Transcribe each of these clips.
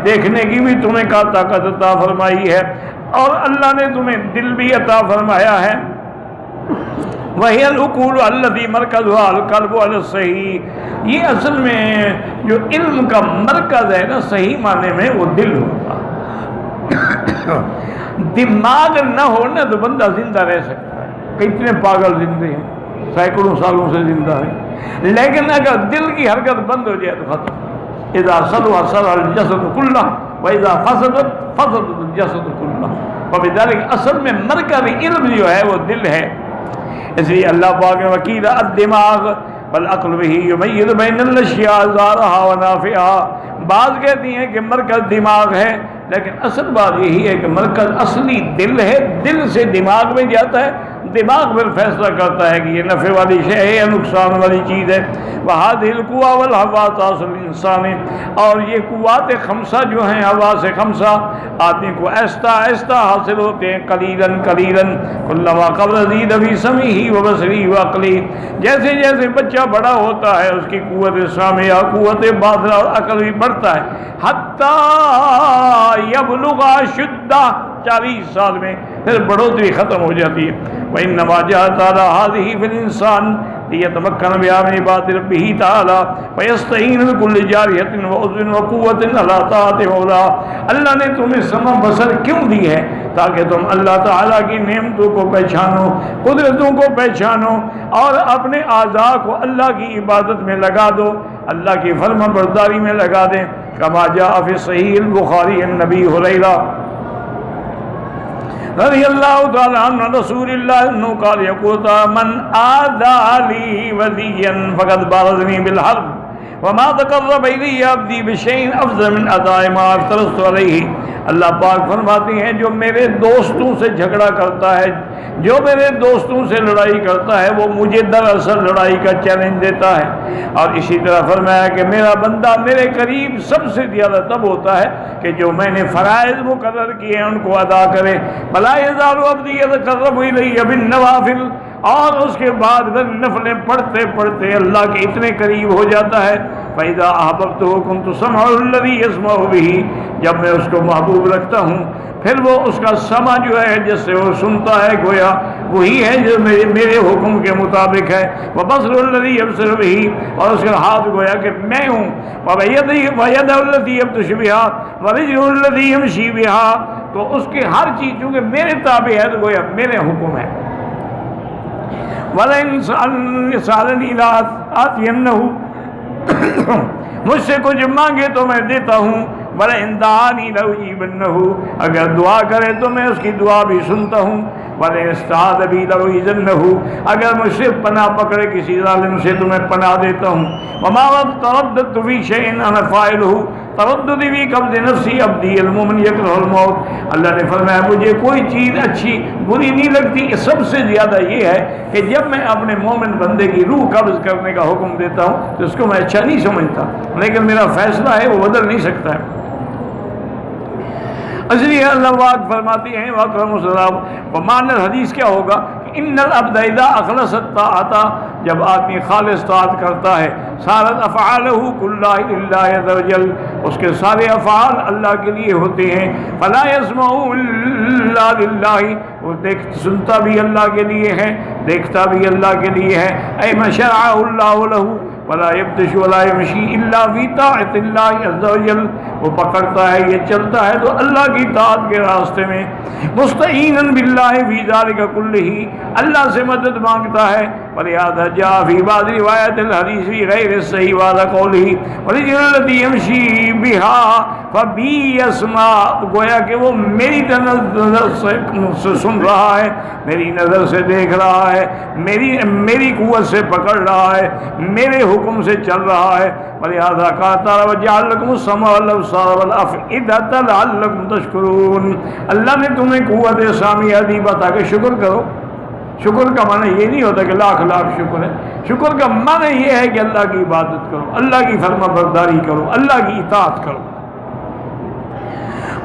دیکھنے کی بھی تمہیں کا طاقت عطا فرمائی ہے، اور اللہ نے تمہیں دل بھی عطا فرمایا ہے۔ وہی العقول الذی مرکزها القلب الصحیح، یہ اصل میں جو علم کا مرکز ہے نا صحیح معنی میں وہ دل ہوتا ہے۔ دماغ نہ ہونا تو بندہ زندہ رہ سکتا ہے، کتنے پاگل زندے ہیں سینکڑوں سالوں سے زندہ ہیں، لیکن اگر دل کی حرکت بند ہو جائے تو ختم۔ اذا صلح صلح الجسد كله واذا فسدت فسد الجسد كله، فبذلك اصل میں مرکز علم جو ہے وہ دل ہے۔ اس لیے اللہ پاک نے وکیل الدماغ والعقل به يميز بين الاشياء ضارها ونافعها، بعض کہتی ہیں کہ مرکز دماغ ہے، لیکن اصل بات یہی ہے کہ مرکز اصلی دل ہے، دل سے دماغ میں جاتا ہے، دماغ پھر فیصلہ کرتا ہے کہ یہ نفع والی شے ہے یا نقصان والی چیز ہے۔ وہذہ القوى والحواس اصل انسان، اور یہ قوات خمسہ جو ہیں حواس خمسہ آدمی کو آہستہ آہستہ حاصل ہوتے ہیں، قلیلاً قلیلاً کلما قبل زید فی سمعہ وبصرہ وعقلہ، جیسے جیسے بچہ بڑا ہوتا ہے اس کی قوت سامعہ قوت باصرہ اور عقل بھی بڑھتا ہے، حتی یبلغ اشدہ، 40 سال میں پھر بڑھوتری ختم ہو جاتی ہے۔ وَإِنَّمَا جَعَلَ تَعَالَىٰ هَٰذِهِ فِي الْإِنسَانِ لِيَتَمَكَّنَ بِهَا مِنْ عِبَادَةِ رَبِّهِ تَعَالَىٰ وَيَسْتَعِينَ بِكُلِّ جَارِحَةٍ وَعُضْوٍ وَقُوَّةٍ عَلَىٰ طَاعَةِ مَوْلَاهُ، اللہ نے تمہیں سمع بصر کیوں دی ہے؟ تاکہ تم اللہ تعالیٰ کی نعمتوں کو پہچانو، قدرتوں کو پہچانو، اور اپنے اعضاء کو اللہ کی عبادت میں لگا دو، اللہ کی فرما برداری میں لگا دیں۔ کما جاء فی صحیح البخاری عن نبی ہریرہ رضی اللہ تعالی عنہ رسول اللہ انہ قال یقول من آذى لي وليا فقد بارزني بالحرب وما تقرب الی عبدی بشیء افضل من اداء ما افترضت علیہ۔ اللہ پاک فرماتے ہیں جو میرے دوستوں سے جھگڑا کرتا ہے، جو میرے دوستوں سے لڑائی کرتا ہے، وہ مجھے دراصل لڑائی کا چیلنج دیتا ہے۔ اور اسی طرح فرمایا کہ میرا بندہ میرے قریب سب سے زیادہ تب ہوتا ہے کہ جو میں نے فرائض مقرر کیے ہیں ان کو ادا کرے۔ بلا یزال عبدی یتقرب الی بالنوافل، اور اس کے بعد پھر نفلیں پڑھتے پڑھتے اللہ کے اتنے قریب ہو جاتا ہے۔ فَإِذَا أَحْبَبْتُهُ كُنْتُ سَمْعَهُ الَّذِي يَسْمَعُ بِهِ، جب میں اس کو محبوب رکھتا ہوں پھر وہ اس کا سمع جو ہے جس سے وہ سنتا ہے گویا وہی ہے جو میرے حکم کے مطابق ہے۔ وَبَصْرُهُ الَّذِي يَبْصِرُ بِهِ، اور اس کا ہاتھ گویا کہ میں ہوں۔ وَيَدُهُ الَّتِي يَبْطِشُ بِهَا وَرِجْلُهُ الَّذِي يَمْشِي بِهَا، تو اس کے ہر چیز چونکہ میرے تابع ہے تو گویا میرے حکم ہے۔ وَلَئِن سَأَلَنِي لَأُعْطِيَنَّهُ، مجھ سے کچھ مانگے تو میں دیتا ہوں۔ وَلَئِن دَعَانِي لَأُجِيبَنَّهُ، اگر دعا کرے تو میں اس کی دعا بھی سنتا ہوں۔ وَلَئِن اسْتَعَاذَ بِي لَأُعِيذَنَّهُ، اگر مجھ سے پناہ پکڑے کسی ظالم سے تو میں پناہ دیتا ہوں۔ وَمَا تَرَدَّدتُّ فِي شَيْءٍ أَنَا فَاعِلُهُ ترددی بھی قبض نفسی عبدی المومن یکرہ الموت، اللہ نے فرمایا مجھے کوئی چیز اچھی بری نہیں لگتی، سب سے زیادہ یہ ہے کہ جب میں اپنے مومن بندے کی روح قبض کرنے کا حکم دیتا ہوں تو اس کو میں اچھا نہیں سمجھتا، لیکن میرا فیصلہ ہے وہ بدل نہیں سکتا ہے۔ اس لیے اللہ پاک فرماتے ہیں واقعہ مسلم ومعنی حدیث کیا ہوگا کہ ان العبد اذا اخلص الطاعۃ، جب آدمی خالص طاعت کرتا ہے، صارت افعالہ کلھا للہ عز وجل، اس کے سارے افعال اللہ کے لیے ہوتے ہیں۔ فلا يسمع الا للہ، وہ سنتا بھی اللہ کے لیے ہے، دیکھتا بھی اللہ کے لیے ہے۔ اے ما شرع اللہ لہ ولا يبطش ولا يمشي الا في طاعة الله عز وجل، وہ پکڑتا ہے یہ چلتا ہے تو اللہ کی طاعت کے راستے میں، مستعینا بالله في ذلك كله، اللہ سے مدد مانگتا ہے۔ ولهذا جاء في بعض روایات الحدیث في غیر الصحیح وعلى قوله ورجل الذي يمشي بها فبي يسمع، گویا کہ وہ میری نظر سے سن رہا ہے، میری نظر سے دیکھ رہا ہے، میری قوت سے پکڑ رہا ہے، میرے حکم سے چل رہا ہے۔ ولہذا قال تعالی وجعل لكم السمع والابصار والافئدة لعلكم تشکرون، اللہ نے تمہیں قوت سامعہ دی تاکہ شکر کرو۔ شکر کا معنی یہ نہیں ہوتا کہ لاکھ لاکھ شکر ہے، شکر کا معنی یہ ہے کہ اللہ کی عبادت کرو، اللہ کی فرما برداری کرو، اللہ کی اطاعت کرو۔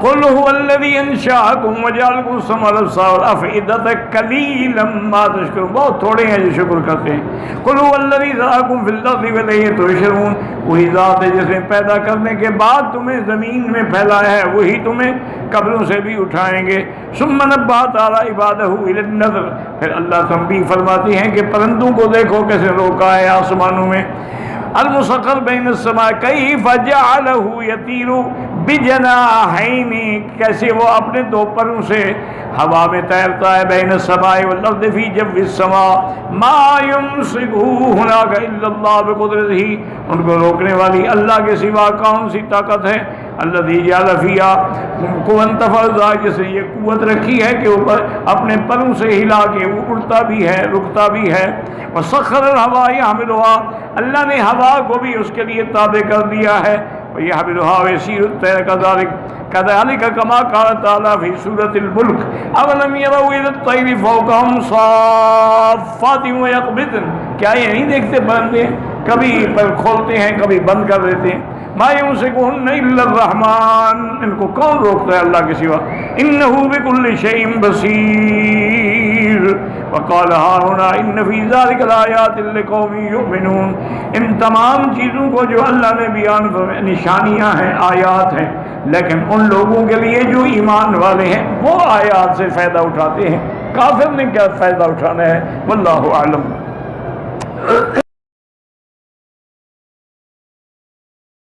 قل هو الذي انشأكم وجعلكم السمع والابصار والافئدة قليلا ما تشکرون. بہت تھوڑے ہیں جو شکر کرتے ہیں. قل هو الذي ذرأكم في الارض واليه تحشرون. وہی ذات ہے جس نے پیدا کرنے کے بعد تمہیں زمین میں پھیلایا ہے, وہی تمہیں قبروں سے بھی اٹھائیں گے. ثم نبہ تعالی عبادہ الى النظر. پھر اللہ تنبیہ فرماتی ہیں کہ پرندوں کو دیکھو کیسے روکا ہے آسمانوں میں. المسخر بین السماء کیف جعلہ یطیر بجناحین, کیسے وہ اپنے دو پروں سے ہوا میں تیرتا ہے. بین السماء والارض فی جو السماء ما یمسکہ ہناک الا اللہ بقدرتہ. ان کو روکنے والی اللہ کے سوا کون سی طاقت ہے. الذی جعل فیہا قوۃ فضا, جس نے یہ قوت رکھی ہے کہ اوپر اپنے پروں سے ہلا کے وہ اڑتا بھی ہے رکتا بھی ہے. وسخر الہواء یحملها, اللہ نے ہوا کو بھی اس کے لیے تابع کر دیا ہے. وَيَحْمِلُهَا وَيَسِيرُ الطَّيْرَ كَذَلِكَ كَمَا قَالَ تَعَالَى فِي سُورَةِ الْمُلْكِ أَوَلَمْ يَرَوْا إِلَى الطَّيْرِ فَوْقَهُمْ صَافَّاتٍ وَيَقْبِضْنَ, کیا یہ نہیں دیکھتے پرندے کبھی پر کھولتے ہیں کبھی بند کر دیتے ہیں. مَا يُمْسِكُهُنَّ إِلَّا الرَّحْمَنُ, ان کو کون روکتا ہے اللہ کے سوا. إِنَّهُ بِكُلِّ شَيْءٍ بَصِيرٌ. وقال هارون ان فی ذلک الآیات لقوم یؤمنون. ان تمام چیزوں کو جو اللہ نے بیان فرمایا نشانیاں ہیں, آیات ہیں, لیکن ان لوگوں کے لیے جو ایمان والے ہیں وہ آیات سے فائدہ اٹھاتے ہیں. کافر نے کیا فائدہ اٹھانا ہے, واللہ اعلم.